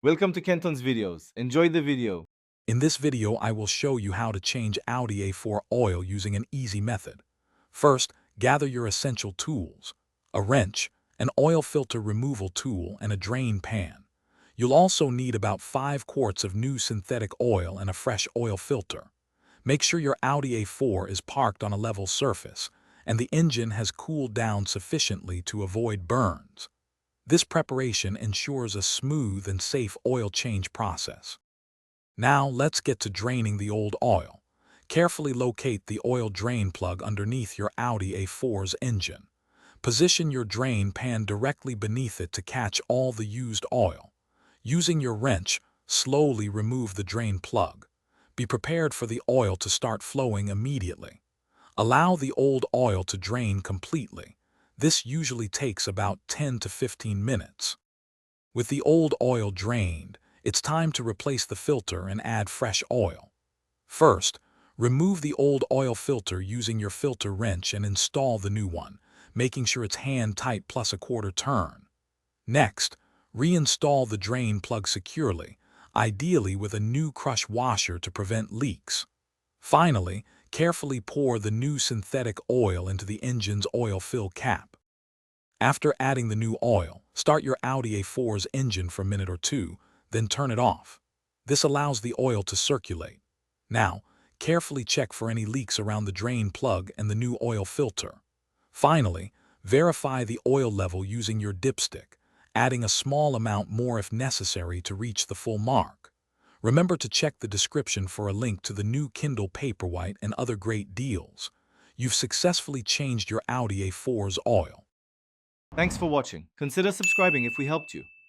Welcome to Kenton's videos. Enjoy the video. In this video, I will show you how to change Audi A4 oil using an easy method. First, gather your essential tools: a wrench, an oil filter removal tool, and a drain pan. You'll also need about 5 quarts of new synthetic oil and a fresh oil filter. Make sure your Audi A4 is parked on a level surface and the engine has cooled down sufficiently to avoid burns. This preparation ensures a smooth and safe oil change process. Now let's get to draining the old oil. Carefully locate the oil drain plug underneath your Audi A4's engine. Position your drain pan directly beneath it to catch all the used oil. Using your wrench, slowly remove the drain plug. Be prepared for the oil to start flowing immediately. Allow the old oil to drain completely. This usually takes about 10 to 15 minutes. With the old oil drained, it's time to replace the filter and add fresh oil. First, remove the old oil filter using your filter wrench and install the new one, making sure it's hand-tight plus a quarter turn. Next, reinstall the drain plug securely, ideally with a new crush washer to prevent leaks. Finally, carefully pour the new synthetic oil into the engine's oil fill cap. After adding the new oil, start your Audi A4's engine for a minute or two, then turn it off. This allows the oil to circulate. Now, carefully check for any leaks around the drain plug and the new oil filter. Finally, verify the oil level using your dipstick, adding a small amount more if necessary to reach the full mark. Remember to check the description for a link to the new Kindle Paperwhite and other great deals. You've successfully changed your Audi A4's oil. Thanks for watching. Consider subscribing if we helped you.